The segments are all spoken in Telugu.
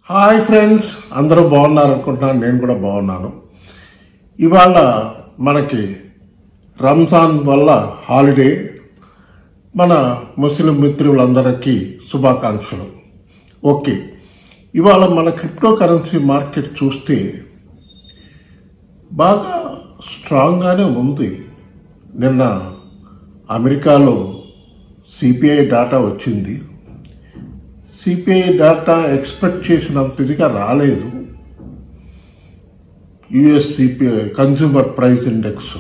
హాయ్ ఫ్రెండ్స్, అందరూ బాగున్నారు అనుకుంటున్నాను. నేను కూడా బాగున్నాను. ఇవాళ మనకి రంజాన్ వల్ల హాలిడే. మన ముస్లిం మిత్రులందరికీ శుభాకాంక్షలు. ఓకే, ఇవాళ మన క్రిప్టో కరెన్సీ మార్కెట్ చూస్తే బాగా స్ట్రాంగ్గానే ఉంది. నిన్న అమెరికాలో సిపిఐ డాటా వచ్చింది. సిపిఐ డాటా ఎక్స్పెక్ట్ చేసినంత ఇదిగా రాలేదు. US CPI consumer price index,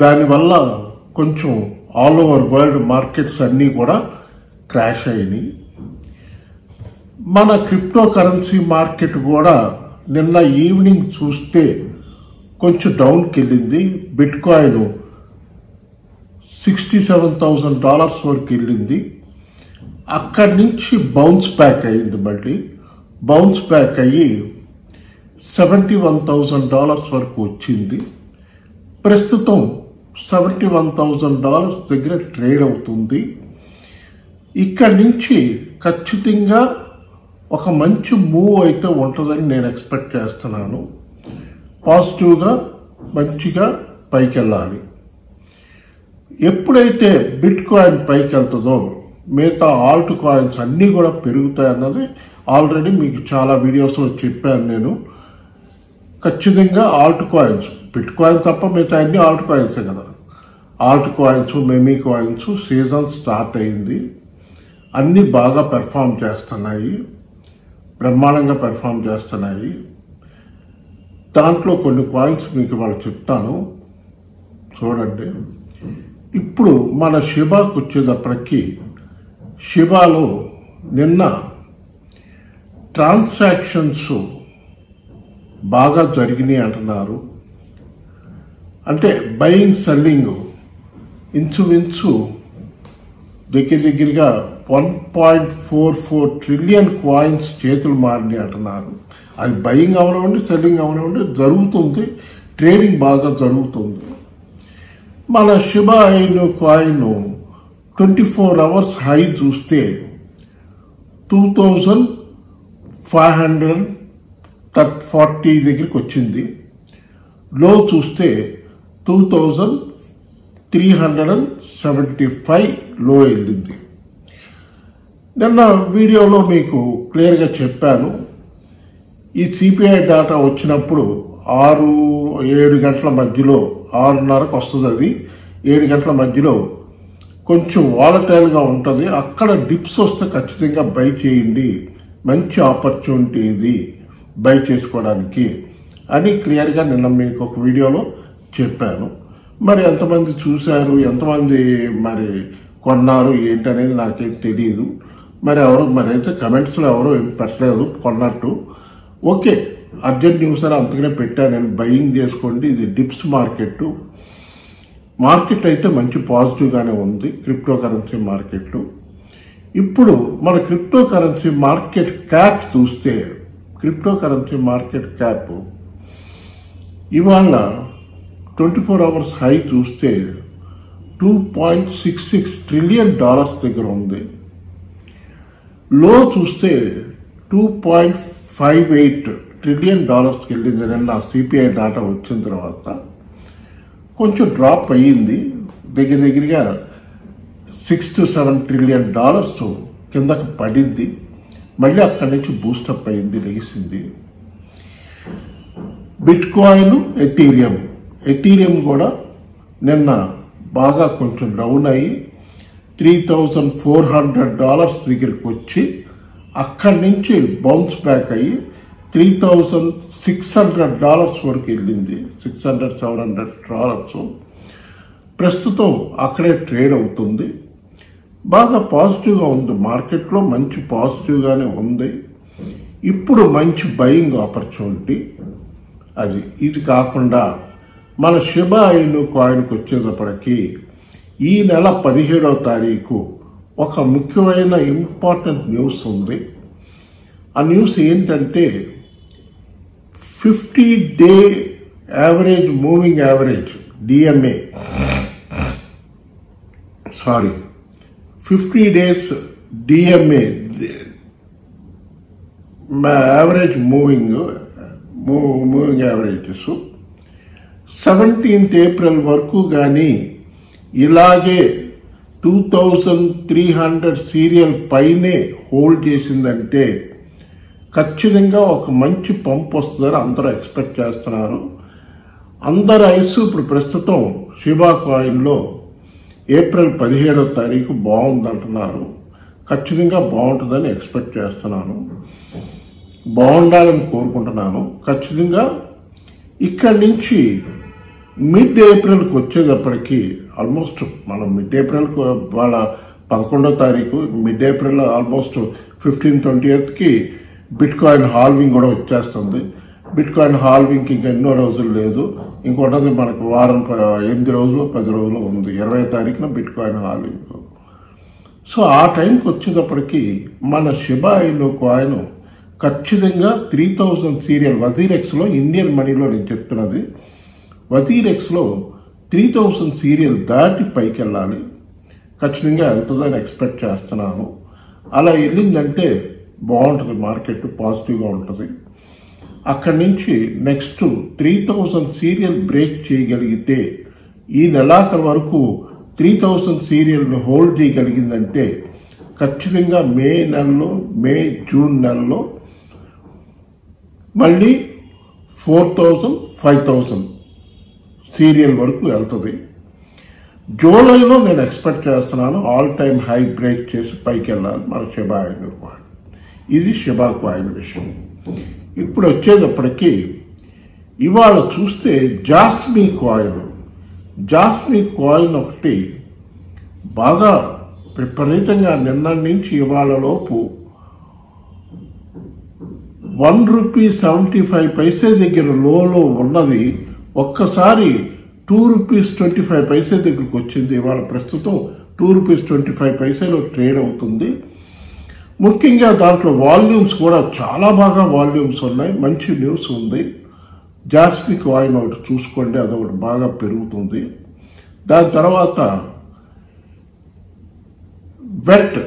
దానివల్ల కొంచెం ఆల్ ఓవర్ వరల్డ్ మార్కెట్స్ అన్నీ కూడా క్రాష్ అయినాయి. మన క్రిప్టో కరెన్సీ మార్కెట్ కూడా నిన్న ఈవినింగ్ చూస్తే కొంచెం డౌన్కి వెళ్ళింది. బిట్ కాయిన్ $67,000 వరకు వెళ్ళింది. అక్కడి నుంచి బౌన్స్ బ్యాక్ అయ్యింది. మళ్ళీ బౌన్స్ బ్యాక్ అయ్యి $71,000 వరకు వచ్చింది. ప్రస్తుతం $71,000 దగ్గర ట్రేడ్ అవుతుంది. ఇక్కడి నుంచి ఖచ్చితంగా ఒక మంచి మూవ్ అయితే ఉంటుందని నేను ఎక్స్పెక్ట్ చేస్తున్నాను. పాజిటివ్గా మంచిగా పైకి వెళ్ళాలి. ఎప్పుడైతే బిట్ కాయిన్ పైకి వెళ్తుందో మిగతా ఆల్ట్ కాయిన్స్ అన్నీ కూడా పెరుగుతాయి అన్నది ఆల్రెడీ మీకు చాలా వీడియోస్లో చెప్పాను నేను. ఖచ్చితంగా ఆల్ట్ కాయిన్స్, బిట్ కాయిన్ తప్ప మిగతా అన్ని ఆల్ట్ కాయిన్సే కదా. Alt coins, meme coins season start అయింది. అన్నీ బాగా పెర్ఫామ్ చేస్తున్నాయి, బ్రహ్మాండంగా పెర్ఫామ్ చేస్తున్నాయి. దాంట్లో కొన్ని కాయిన్స్ మీకు వాళ్ళు చెప్తాను, చూడండి. ఇప్పుడు మన షిబాకు వచ్చేటప్పటికి, షిబాలో నిన్న ట్రాన్సాక్షన్స్ బాగా జరిగినాయి అంటున్నారు. అంటే బయింగ్ సెల్లింగ్ ఇంచుమించు దగ్గరగా 1.44 ట్రిలియన్ కాయిన్స్ చేతులు మారినాయి అంటున్నారు. అది బయింగ్ అవనివ్వండి, సెల్లింగ్ అవనివ్వండి జరుగుతుంది. ట్రేడింగ్ బాగా జరుగుతుంది. మన షిబా ఇను కాయిన్ 24 అవర్స్ హై చూస్తే 2,540 దగ్గరికి వచ్చింది. లో చూస్తే 2,375 లో వెళ్ళింది. నిన్న వీడియోలో మీకు క్లియర్గా చెప్పాను. ఈ సిపిఐ డాటా వచ్చినప్పుడు 6-7 గంటల మధ్యలో, 6:30కు వస్తుంది. అది 7 గంటల మధ్యలో కొంచెం వాలటైల్గా ఉంటుంది. అక్కడ డిప్స్ వస్తే ఖచ్చితంగా బై చేయండి, మంచి ఆపర్చునిటీ ఇది బై చేసుకోవడానికి అని క్లియర్గా నిన్న మీకు ఒక వీడియోలో చెప్పాను. మరి ఎంతమంది చూశారు, ఎంతమంది మరి కొన్నారు ఏంటనేది నాకేం తెలియదు. మరి అయితే కమెంట్స్లో ఎవరు ఏం పెట్టలేదు కొన్నట్టు. ఓకే, అర్జెంట్ న్యూస్ అని అంతగానే పెట్టాను నేను. బయింగ్ చేసుకోండి, ఇది డిప్స్ మార్కెట్. మార్కెట్ అయితే మంచి పాజిటివ్గానే ఉంది క్రిప్టో కరెన్సీ మార్కెట్. ఇప్పుడు మన క్రిప్టో కరెన్సీ మార్కెట్ క్యాప్ చూస్తే, క్రిప్టో కరెన్సీ మార్కెట్ క్యాప్ ఇవాళ 24 అవర్స్ హై చూస్తే $2.66 ట్రిలియన్ దగ్గర ఉంది. లో చూస్తే $2.58 ట్రిలియన్ వెళ్ళింది. నిన్న సిపిఐ డాటా వచ్చిన తర్వాత కొంచెం డ్రాప్ అయ్యింది. దగ్గరగా $6 to 7 ట్రిలియన్ కిందకి పడింది. మళ్ళీ అక్కడి నుంచి బూస్టప్ అయింది, లేచింది. బిట్ కాయిన్, ఎథీరియం కూడా నిన్న బాగా కొంచెం డౌన్ అయ్యి $3,400 దగ్గరికి వచ్చి అక్కడి నుంచి బౌన్స్ బ్యాక్ అయ్యి $3,600 వరకు వెళ్ళింది. $600-700 ప్రస్తుతం అక్కడే ట్రేడ్ అవుతుంది. బాగా పాజిటివ్గా ఉంది మార్కెట్లో, మంచి పాజిటివ్గానే ఉంది. ఇప్పుడు మంచి బయింగ్ ఆపర్చునిటీ అది. ఇది కాకుండా మన షిబా ఇను కాయిన్కి వచ్చేటప్పటికి ఈ నెల 17వ తారీఖు ఒక ముఖ్యమైన ఇంపార్టెంట్ న్యూస్ ఉంది. ఆ న్యూస్ ఏంటంటే 50-day average moving average DMA, 50 days DMA average moving averages 17th April వరకు కానీ ఇలాగే 2300 సీరియల్ పైనే హోల్డ్ చేసిందంటే ఖచ్చితంగా ఒక మంచి పంప్ వస్తుందని అందరూ ఎక్స్పెక్ట్ చేస్తున్నారు. అందరు ఐస్ ఇప్పుడు ప్రస్తుతం షిబా కాయిన్లో ఏప్రిల్ 17వ తారీఖు బాగుందంటున్నారు. ఖచ్చితంగా బాగుంటుందని ఎక్స్పెక్ట్ చేస్తున్నాను, బాగుండాలని కోరుకుంటున్నాను. ఖచ్చితంగా ఇక్కడి నుంచి మిడ్ ఏప్రిల్కి వచ్చేటప్పటికి ఆల్మోస్ట్ మనం మిడ్ ఏప్రిల్కి వాళ్ళ 11వ తారీఖు మిడ్ ఏప్రిల్ ఆల్మోస్ట్ 15-20కి బిట్ కాయిన్ హాల్వింగ్ కూడా వచ్చేస్తుంది. బిట్ కాయిన్ హాల్వింగ్కి ఇంకా ఎన్నో రోజులు లేదు, ఇంకొకటి మనకు వారం 8 రోజులు 10 రోజులు ఉంది. 20వ తారీఖున బిట్ కాయిన్ హాల్వింగ్. సో ఆ టైంకి వచ్చేటప్పటికి మన షిబా ఇను కాయిన్ ఖచ్చితంగా 3000 సీరియల్ వజీరెక్స్లో ఇండియన్ మనీలో నేను చెప్తున్నది, వజీరెక్స్లో 3000 సీరియల్ దాటి పైకి వెళ్ళాలి. ఖచ్చితంగా వెళ్తుందని ఎక్స్పెక్ట్ చేస్తున్నాను. అలా వెళ్ళిందంటే బాగుంటుంది, మార్కెట్ పాజిటివ్గా ఉంటుంది. అక్కడి నుంచి నెక్స్ట్ 3000 సీరియల్ బ్రేక్ చేయగలిగితే ఈ నెలాఖరు వరకు 3000 సీరియల్ను హోల్డ్ చేయగలిగిందంటే ఖచ్చితంగా మే జూన్ నెలలో మళ్ళీ 4000 5000 సీరియల్ వరకు వెళ్తుంది. జూలైలో నేను ఎక్స్పెక్ట్ చేస్తున్నాను ఆల్ టైమ్ హై బ్రేక్ చేసి పైకి వెళ్ళాలి మన షిబా ఇను కాయిన్. ఇది షిబా కాయిన్ విషయం. ఇప్పుడు వచ్చేటప్పటికి ఇవాళ చూస్తే జాస్మీ కాయిన్ ఒకటి బాగా విపరీతంగా నిన్న నుంచి ఇవాళ లోపు ₹1.75 దగ్గర లోలో ఉన్నది ఒక్కసారి ₹2.25 దగ్గరకు వచ్చింది. ఇవాళ ప్రస్తుతం ₹2.25 ట్రేడ్ అవుతుంది. ముఖ్యంగా దాంట్లో వాల్యూమ్స్ కూడా చాలా బాగా వాల్యూమ్స్ ఉన్నాయి, మంచి న్యూస్ ఉంది. జాస్మీ కాయిన్ ఒకటి చూసుకోండి, అదొకటి బాగా పెరుగుతుంది. దాని తర్వాత వెట్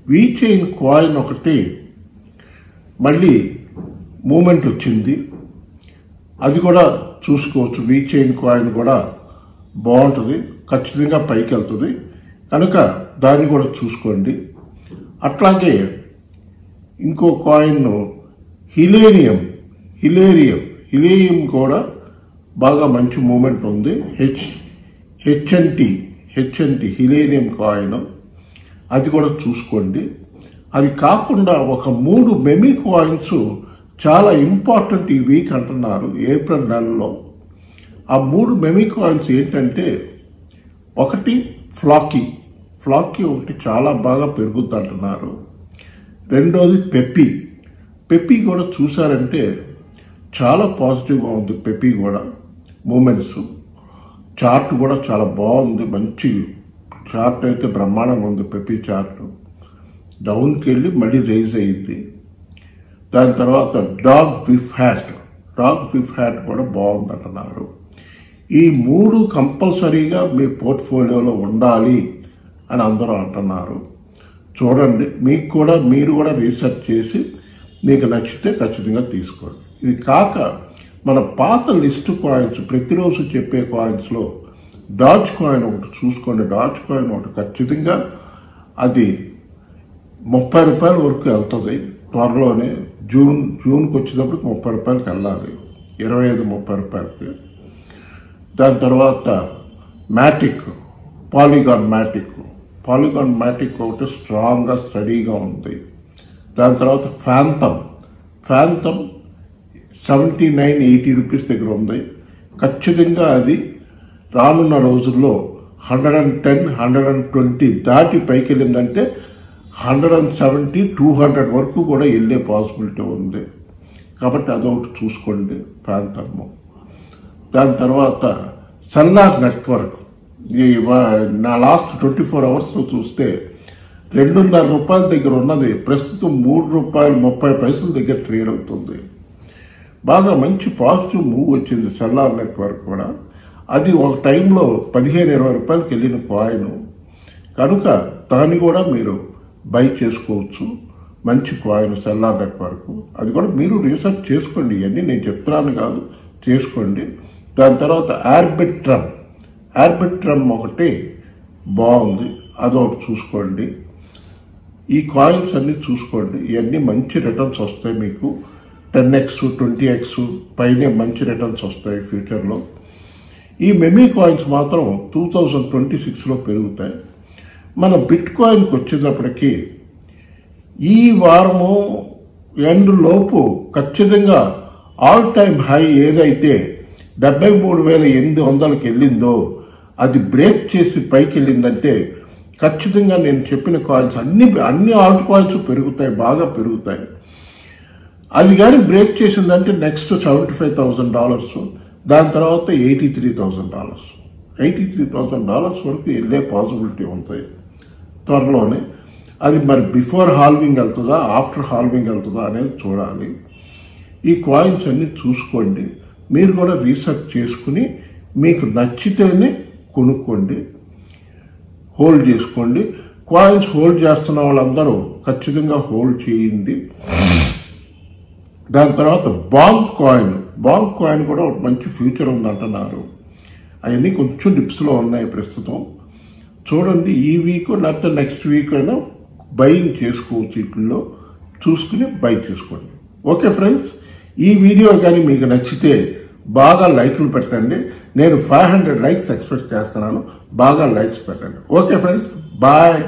వీచైన్ కాయిన్ ఒకటి మళ్ళీ మూమెంట్ వచ్చింది, అది కూడా చూసుకోవచ్చు. వీచైన్ కాయిన్ కూడా బాగుంటుంది, ఖచ్చితంగా పైకి వెళ్తుంది కనుక దాన్ని కూడా చూసుకోండి. అట్లాగే ఇంకో కాయిన్ హిలేరియం కూడా బాగా మంచి మూమెంట్ ఉంది. హెచ్ఎన్టి హిలేరియం కాయిన్, అది కూడా చూసుకోండి. అది కాకుండా ఒక 3 మెమీ కాయిన్స్ చాలా ఇంపార్టెంట్ ఈ వీక్ అంటున్నారు ఏప్రిల్ నెలలో. ఆ 3 మెమీ కాయిన్స్ ఏంటంటే ఒకటి ఫ్లాకీ ఒకటి చాలా బాగా పెరుగుద్ది అంటున్నారు. రెండోది పెప్పీ కూడా చూసారంటే చాలా పాజిటివ్గా ఉంది. పెప్పీ కూడా మూమెంట్స్ చార్ట్ కూడా చాలా బాగుంది, మంచి చార్ట్ అయితే బ్రహ్మాండంగా ఉంది. పెప్పీ చార్ట్ డౌన్కి వెళ్ళి మళ్ళీ రైజ్ అయ్యింది. దాని తర్వాత డాగ్ విఫ్ హ్యాట్ కూడా బాగుంది అంటున్నారు. ఈ 3 కంపల్సరీగా మీ పోర్ట్ఫోలియోలో ఉండాలి అని అందరూ అంటున్నారు. చూడండి, మీరు కూడా రీసెర్చ్ చేసి మీకు నచ్చితే ఖచ్చితంగా తీసుకోండి. ఇది కాక మన పాత లిస్ట్ కాయిన్స్ ప్రతిరోజు చెప్పే కాయిన్స్లో డాజ్ కాయిన్ ఒకటి చూసుకోండి. డాజ్ కాయిన్ ఒకటి ఖచ్చితంగా అది ₹30 వరకు వెళ్తుంది త్వరలోనే. జూన్కి వచ్చేటప్పటికి ₹30 వెళ్ళాలి, 25-30. దాని తర్వాత పాలిగాన్ మ్యాటిక్ ఒకటి స్ట్రాంగ్గా స్టడీగా ఉంది. దాని తర్వాత ఫ్యాంతమ్ 79-80 రూపీస్ దగ్గర ఉంది. ఖచ్చితంగా అది రానున్న రోజుల్లో 110-120 దాటి పైకి వెళ్ళిందంటే 170-200 వరకు కూడా వెళ్ళే పాసిబిలిటీ ఉంది. కాబట్టి అదొకటి చూసుకోండి ఫ్యాంతమ్. దాని తర్వాత సల్లార్ నెట్వర్క్ నా లాస్ట్ 24 అవర్స్లో చూస్తే ₹2.5 దగ్గర ఉన్నది ప్రస్తుతం ₹3.30 దగ్గర ట్రేడ్ అవుతుంది. బాగా మంచి పాజిటివ్ మూవ్ వచ్చింది సల్లార్ నెట్వర్క్ కూడా. అది ఒక టైంలో ₹15-20 వెళ్ళిన కాయిన్ కనుక దాన్ని కూడా మీరు బై చేసుకోవచ్చు. మంచి కాయిన్ సెల్లార్ నెట్వర్క్. అది కూడా మీరు రీసెర్చ్ చేసుకోండి, ఇవన్నీ నేను చెప్తున్నాను కాదు, చేసుకోండి. దాని తర్వాత ఆర్బిట్రమ్ ఒకటి బాగుంది, అదొకటి చూసుకోండి. ఈ కాయిన్స్ అన్ని చూసుకోండి, ఇవన్నీ మంచి రిటర్న్స్ వస్తాయి మీకు. 10x 20x పైనే మంచి రిటర్న్స్ వస్తాయి ఫ్యూచర్లో. ఈ మెమీ కాయిన్స్ మాత్రం 2026లో పెరుగుతాయి. మన బిట్ కాయిన్కి వచ్చేటప్పటికి ఈ వారము ఎండ్ లోపు ఖచ్చితంగా ఆల్ టైమ్ హై ఏదైతే 73,800కి వెళ్ళిందో అది బ్రేక్ చేసి పైకి వెళ్ళిందంటే ఖచ్చితంగా నేను చెప్పిన కాయిన్స్ అన్ని ఆల్ట్ కాయిన్స్ పెరుగుతాయి, బాగా పెరుగుతాయి. అది కానీ బ్రేక్ చేసిందంటే నెక్స్ట్ $75,000, దాని తర్వాత $83,000. $83,000 వరకు వెళ్ళే పాసిబిలిటీ ఉంటాయి త్వరలోనే. అది మరి బిఫోర్ హాల్వింగ్ వెళ్తుందా, ఆఫ్టర్ హాల్వింగ్ వెళ్తుందా అనేది చూడాలి. ఈ కాయిన్స్ అన్ని చూసుకోండి, మీరు కూడా రీసెర్చ్ చేసుకుని మీకు నచ్చితేనే కొనుక్కోండి, హోల్డ్ చేసుకోండి. కాయిన్స్ హోల్డ్ చేస్తున్న వాళ్ళందరూ ఖచ్చితంగా హోల్డ్ చేయండి. దాని తర్వాత బాంక్ కాయిన్ కూడా ఒక మంచి ఫ్యూచర్ ఉందంటున్నారు. అవన్నీ కొంచెం డిప్స్లో ఉన్నాయి ప్రస్తుతం. చూడండి, ఈ వీక్ లేకపోతే నెక్స్ట్ వీక్ అయినా బయింగ్ చేసుకోవచ్చు, వీటిల్లో చూసుకుని బై చేసుకోండి. ఓకే ఫ్రెండ్స్, ఈ వీడియో కానీ మీకు నచ్చితే బాగా లైక్లు పెట్టండి. నేను 500 లైక్స్ ఎక్స్పెక్ట్ చేస్తున్నాను, బాగా లైక్స్ పెట్టండి. Okay friends, bye.